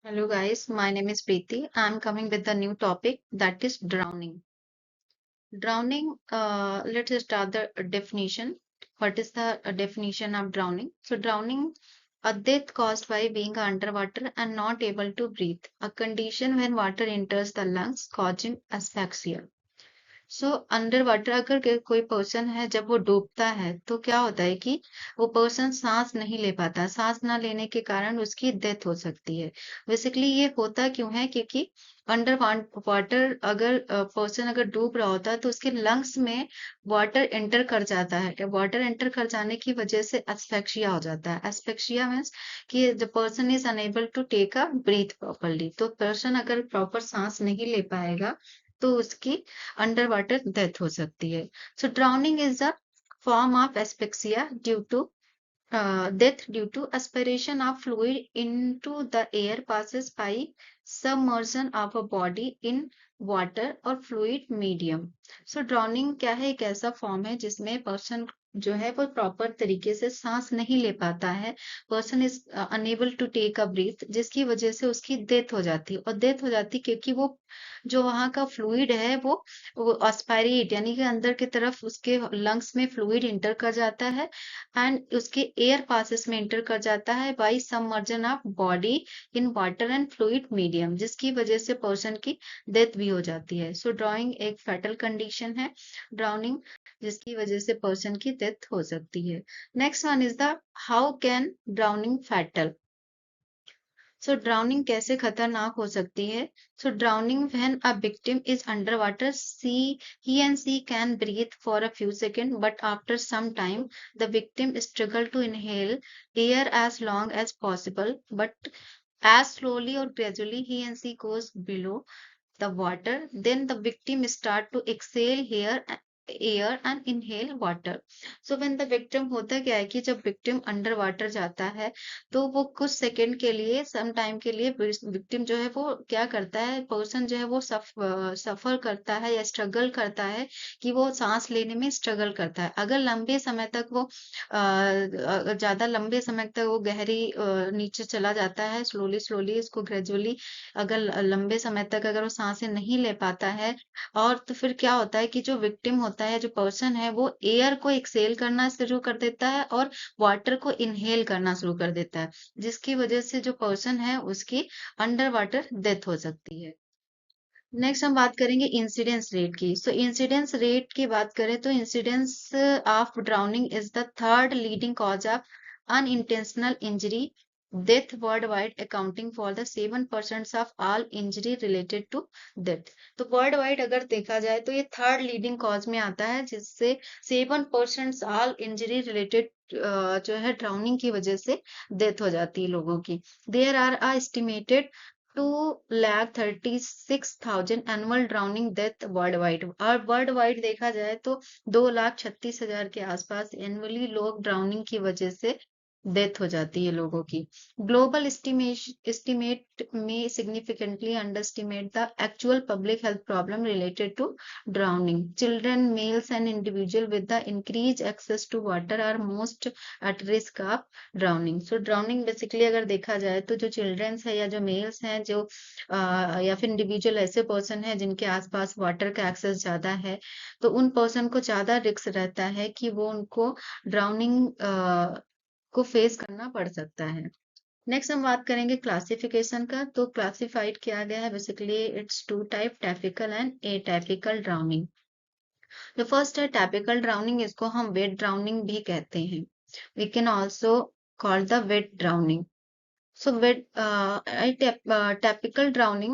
Hello guys, my name is Preeti. I'm coming with a new topic that is drowning. Drowning, let's start the definition. What is the definition of drowning? So drowning, a death caused by being underwater and not able to breathe, a condition when water enters the lungs causing asphyxia. So under water अगर कोई person है जब वो डूबता है तो क्या होता है कि वो पर्सन सांस नहीं ले पाता। सांस ना लेने के कारण उसकी डेथ हो सकती है। बेसिकली ये होता क्यों है क्योंकि अंडर वाटर अगर पर्सन अगर डूब रहा होता है तो उसके लंग्स में वाटर एंटर कर जाता है। वाटर एंटर कर जाने की वजह से एस्फेक्सिया हो जाता है। एस्फेक्सिया मीन्स कि the person is unable to take a breath properly. तो पर्सन अगर प्रॉपर सांस नहीं ले पाएगा तो उसकी अंडर वाटर डेथ हो सकती है। So drowning is a form of asphyxia due to death due to aspiration of fluid into the air passes by submersion of a body in water or fluid medium. So drowning क्या है? एक ऐसा form है जिसमें person जो है वो proper तरीके से सांस नहीं ले पाता है। Person is unable to take a breath, जिसकी वजह से उसकी डेथ हो जाती है। और डेथ हो जाती है क्योंकि वो जो वहाँ का फ्लूइड है वो एस्पायरेट यानी कि अंदर की तरफ उसके लंग्स में फ्लूइड इंटर कर जाता है एंड उसके एयर पासेस में इंटर कर जाता है by submersion of body in water and fluid medium, जिसकी वजह से पर्सन की डेथ भी हो जाती है। सो ड्राउनिंग एक फैटल कंडीशन है, ड्राउनिंग जिसकी वजह से पर्सन की डेथ हो सकती है। Next one is the how can drowning fatal. So drowning कैसे खतरनाक हो सकती है? So drowning when a victim is under water, see he and she can breathe for a few seconds, but after some time the victim struggle to inhale air as long as possible, but as slowly or gradually he and she goes below the water, then the victim start to exhale air and inhale water. So when the victim, होता क्या है कि जब victim under water जाता है तो वो कुछ सेकंड के लिए, सम टाइम के लिए विक्टिम जो है वो क्या करता है, पर्सन जो है वो सफर करता है या स्ट्रगल करता है कि वो सांस लेने में स्ट्रगल करता है। अगर लंबे समय तक वो ज्यादा लंबे समय तक वो गहरी नीचे चला जाता है, स्लोली स्लोली इसको ग्रेजुअली, अगर लंबे समय तक अगर वो सांसें नहीं ले पाता है, और तो फिर क्या होता है कि जो विक्टिम होता है, जो पर्सन है, वो एयर को एक्सेल करना शुरू कर देता है और वाटर को इनहेल करना शुरू कर देता है, जिसकी वजह से जो पर्सन है उसकी अंडर वाटर डेथ हो सकती है। नेक्स्ट हम बात करेंगे इंसिडेंस रेट की। सो इंसिडेंस रेट की बात करें तो incidence of drowning is the third leading cause of unintentional injury death worldwide, accounting for the 7% of all injury related to death. तो वर्ल्ड वाइड अगर देखा जाए तो ये थर्ड लीडिंग कॉज में आता है, जिससे 7% ऑल इंजरी रिलेटेड जो है ड्राउनिंग की वजह से डेथ हो जाती है लोगों की। There are estimated 2,36,000 annual drowning death world wide. और वर्ल्ड वाइड देखा जाए तो 2,36,000 के आसपास एनुअली लोग ड्राउनिंग की वजह से डेथ हो जाती है लोगों की। ग्लोबल एस्टिमेट में significantly underestimate the actual public health problem related to drowning. Children, males and individual with the increase access to water are most at risk of drowning. So drowning basically अगर देखा जाए तो जो children's है या जो mails हैं, जो या फिर इंडिविजुअल ऐसे पर्सन है जिनके आसपास वाटर का एक्सेस ज्यादा है, तो उन पर्सन को ज्यादा रिस्क रहता है कि वो उनको ड्राउनिंग को फेस करना पड़ सकता है। नेक्स्ट हम बात करेंगे क्लासिफिकेशन का। तो क्लासिफाइड किया गया है basically it's two type, typical and atypical drowning. जो फर्स्ट है टाइपिकल ड्राउनिंग, इसको हम वेट ड्राउनिंग भी कहते हैं। We can also call the wet drowning. So with typical drowning,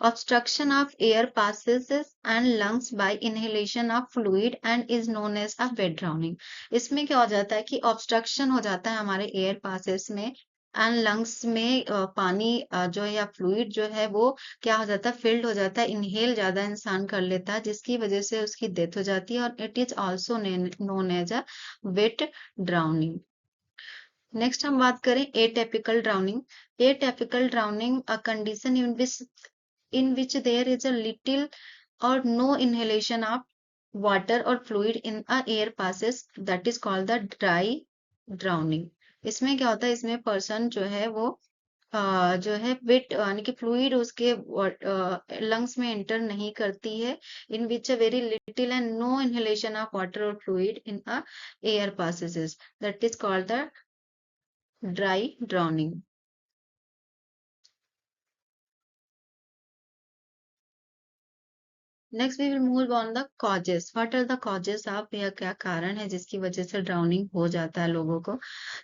obstruction of air passes and lungs by inhalation of fluid and is known as a wet drowning. इसमें क्या हो जाता है कि obstruction हो जाता है हमारे air passes में एंड लंग्स में पानी जो है या फ्लूइड जो है वो क्या हो जाता है, फिल्ड हो जाता है, इनहेल ज्यादा इंसान कर लेता है, जिसकी वजह से उसकी डेथ हो जाती है। और it is also known as a wet drowning. Next हम बात करें atypical drowning. Atypical drowning a condition in which there is a little or no inhalation of water or fluid in a air passes, that is called the dry drowning. इसमें क्या होता है, इसमें person जो है वो जो है विट यानी कि फ्लूइड उसके लंग्स में एंटर नहीं करती है, in which a very little and no inhalation of water और fluid in a air passages, that is called the dry drowning. Next we will move on the causes. What are the causes of, यह क्या कारण है जिसकी वजह से drowning हो जाता है लोगों को।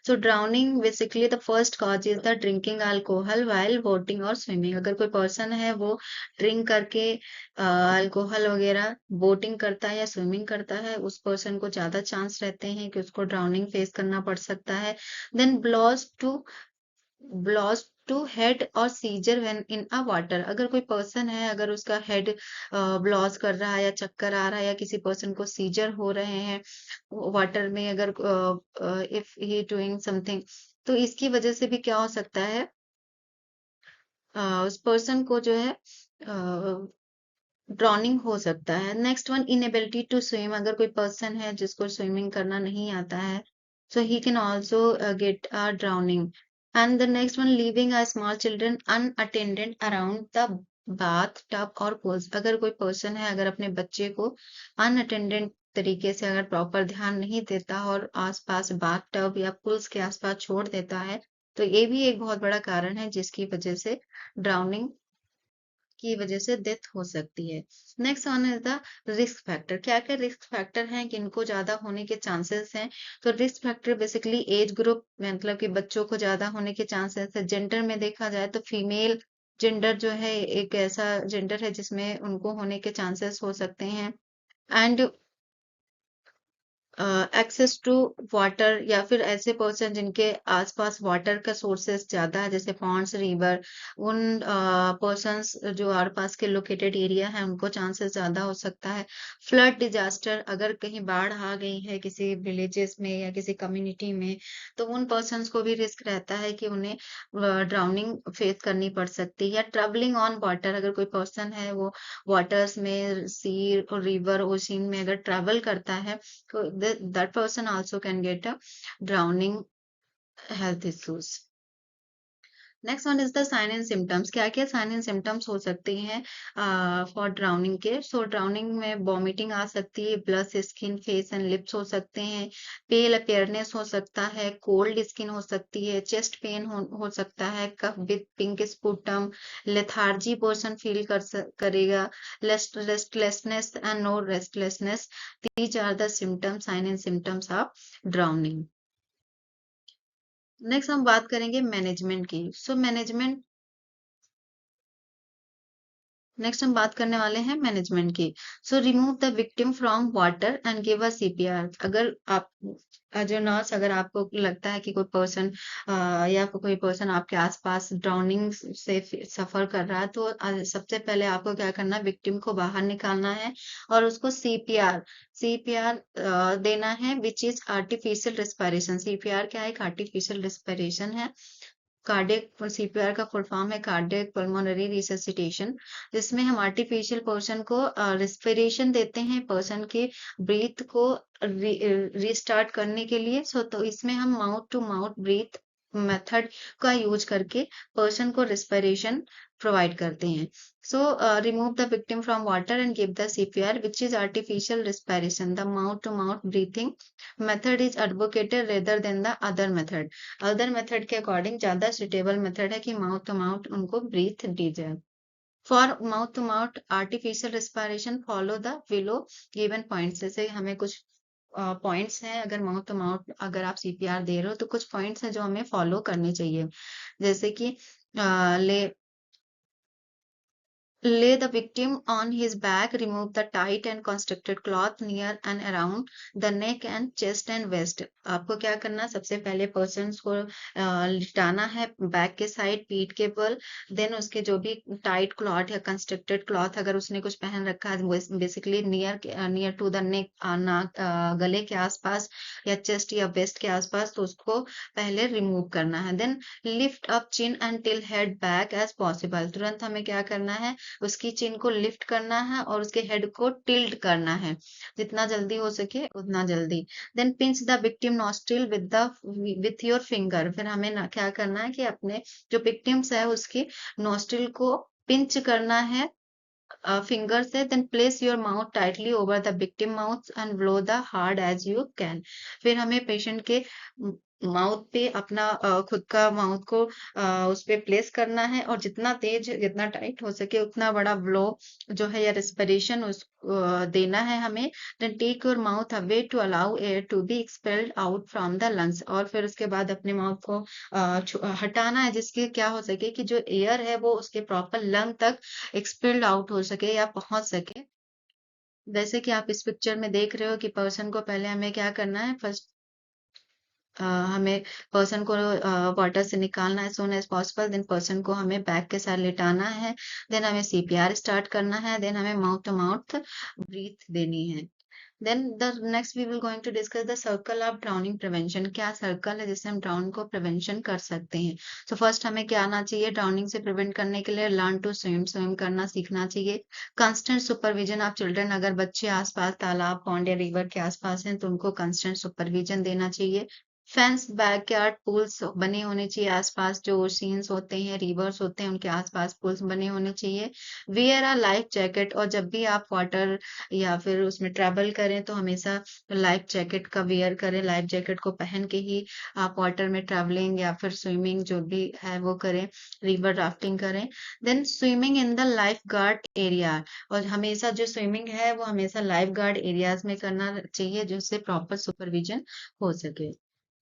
So drowning basically the first cause is the drinking alcohol while boating और स्विमिंग। अगर कोई पर्सन है वो ड्रिंक करके अल्कोहल वगैरह बोटिंग करता है या स्विमिंग करता है, उस पर्सन को ज्यादा चांस रहते हैं कि उसको ड्राउनिंग फेस करना पड़ सकता है। देन ब्लॉस टू हेड और seizure when in a water. अगर कोई पर्सन है, अगर उसका हेड ब्लॉस कर रहा है या चक्कर आ रहा है या किसी पर्सन को सीजर हो रहे हैं वाटर में, अगर इफ ही डूइंग समथिंग, तो इसकी वजह से भी क्या हो सकता है, उस पर्सन को जो है ड्रॉनिंग हो सकता है। Next one, inability to swim. अगर कोई पर्सन है जिसको स्विमिंग करना नहीं आता है, so he can also get a drowning. And the next one, leaving a small children unattended around the bath tub और पूल्स। अगर कोई पर्सन है, अगर अपने बच्चे को अनअटेंडेड तरीके से अगर प्रॉपर ध्यान नहीं देता और आसपास बाथ टब या पुल्स के आसपास छोड़ देता है, तो ये भी एक बहुत बड़ा कारण है जिसकी वजह से ड्राउनिंग की वजह से डेथ हो सकती है। Next one is the risk factor. क्या क्या रिस्क फैक्टर हैं कि इनको ज्यादा होने के चांसेस हैं। तो risk factor basically age group, मतलब कि बच्चों को ज्यादा होने के चांसेस है। जेंडर में देखा जाए तो फीमेल जेंडर जो है एक ऐसा जेंडर है जिसमें उनको होने के चांसेस हो सकते हैं। एंड एक्सेस टू वाटर, या फिर ऐसे पर्सन जिनके आसपास वाटर का सोर्सेस ज्यादा है, जैसे पॉन्ड्स, रिवर, उन पर्सन्स जो आर पास के लोकेटेड एरिया है उनको चांसेस ज्यादा हो सकता है। फ्लड डिजास्टर, अगर कहीं बाढ़ आ गई है किसी विलेजेस में या किसी कम्युनिटी में, तो उन पर्सन्स को भी रिस्क रहता है कि उन्हें ड्राउनिंग फेस करनी पड़ सकती है। या ट्रेवलिंग ऑन वाटर, अगर कोई पर्सन है वो वाटर्स में, सी और रिवर ओशियन में अगर ट्रेवल करता है, so that person also can get a drowning health issues. Next one is the sign and symptoms. क्या क्या साइन एंड सिम्टम्स हो सकते हैं फॉर ड्राउनिंग के। सो ड्राउनिंग में वॉमिटिंग आ सकती है, blush skin, face and lips हो सकते हैं, पेल अपियरनेस हो सकता है, कोल्ड स्किन हो सकती है, चेस्ट पेन हो सकता है, cough with pink sputum, lethargy person feel करेगा, restlessness and no restlessness. These are the symptoms, sign and symptoms of drowning. Next हम बात करेंगे मैनेजमेंट की। सो मैनेजमेंट, नेक्स्ट हम बात करने वाले हैं मैनेजमेंट की। सो remove the victim from water and give a CPR. अगर आप जो नर्स, अगर आपको लगता है कि कोई पर्सन या कोई पर्सन आपके आसपास ड्राउनिंग से सफर कर रहा है, तो सबसे पहले आपको क्या करना है, विक्टिम को बाहर निकालना है और उसको सीपीआर सीपीआर देना है, विच इज आर्टिफिशियल रेस्पिरेशन। सीपीआर क्या है, एक आर्टिफिशियल रेस्पिरेशन है। कार्डियक, सीपीआर का फुल फॉर्म है कार्डियक पल्मोनरी रिससिटेशन, जिसमें हम आर्टिफिशियल पर्सन को रेस्पिरेशन देते हैं पर्सन के ब्रीथ को रीस्टार्ट करने के लिए। सो तो इसमें हम mouth to mouth breath method का यूज करके पर्सन को रेस्पिरेशन प्रोवाइड करते हैं। So remove the victim from water and give the CPR, which is artificial respiration. The mouth to mouth breathing method is advocated rather than the other method. Other method के according ज्यादा suitable method है कि mouth to mouth उनको breath दी जाए। For mouth to mouth artificial respiration follow the below given points. जैसे हमें कुछ पॉइंट्स हैं, अगर माउथ टू माउथ अगर आप सीपीआर दे रहे हो तो कुछ पॉइंट्स हैं जो हमें फॉलो करने चाहिए। जैसे कि ले Lay the victim on his back, remove the tight and constricted cloth near and around the neck and chest and waist. आपको क्या करना, सबसे पहले पर्सन को लिटाना है बैक के साइड, पीठ के बल। देन उसके जो भी टाइट क्लॉथ या कंस्ट्रक्टेड क्लॉथ अगर उसने कुछ पहन रखा है, basically near to the neck, नाक, गले के आसपास या चेस्ट या वेस्ट के आसपास, तो उसको पहले रिमूव करना है। Then lift up chin and tilt head back as possible. तुरंत हमें क्या करना है, उसकी चिन को लिफ्ट करना है और उसके हेड को टिल्ट करना है, जितना जल्दी हो सके उतना जल्दी। Then pinch the victim nostril with your finger. फिर हमें क्या करना है कि अपने जो विक्टिम्स है उसकी नॉस्ट्रिल को पिंच करना है finger से, then place your mouth tightly over the victim mouth and blow the hard as you can। फिर हमें पेशेंट के माउथ पे अपना खुद का माउथ को उस पे प्लेस करना है और जितना तेज जितना टाइट हो सके उतना बड़ा ब्लो जो है या रेस्पिरेशन उस देना है हमें। Then take your mouth away to allow air to be expelled out from the lungs. और फिर उसके बाद अपने माउथ को हटाना है जिसके क्या हो सके कि जो एयर है वो उसके प्रॉपर लंग तक एक्सपेल्ड आउट हो सके या पहुंच सके। जैसे कि आप इस पिक्चर में देख रहे हो कि पर्सन को पहले हमें क्या करना है, फर्स्ट हमें पर्सन को वाटर से निकालना है soon as possible. Then person को हमें बैक के साथ लेटाना है। देन हमें सीपीआर स्टार्ट करना है। देन हमें माउथ टू माउथ ब्रीथ देनी है। Then the next we will going to discuss the circle of drowning prevention. क्या सर्कल है जिससे हम ड्राउनिंग को प्रिवेंशन कर सकते हैं। सो फर्स्ट हमें क्या आना चाहिए ड्राउनिंग से प्रिवेंट करने के लिए, लर्न टू स्विम, स्विम करना सीखना चाहिए। कंस्टेंट सुपरविजन ऑफ चिल्ड्रन, अगर बच्चे आसपास तालाब पॉन्ड या रिवर के आसपास हैं तो उनको कंस्टेंट सुपरविजन देना चाहिए। फेंस बैकयार्ड पूल्स बने होने चाहिए आसपास, जो ओशियंस होते हैं रिवर्स होते हैं उनके आसपास पूल्स बने होने चाहिए। वियर अ लाइफ जैकेट, और जब भी आप वाटर या फिर उसमें ट्रैवल करें तो हमेशा लाइफ जैकेट का वेयर करें। लाइफ जैकेट को पहन के ही आप वाटर में ट्रैवलिंग या फिर स्विमिंग जो भी है वो करें, रिवर राफ्टिंग करें। Then swimming in the life guard area, और हमेशा जो स्विमिंग है वो हमेशा लाइफ गार्ड एरियाज में करना चाहिए जिससे प्रॉपर सुपरविजन हो सके।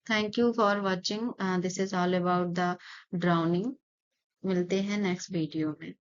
Thank you for watching, this is all about the drowning. मिलते हैं नेक्स्ट वीडियो में।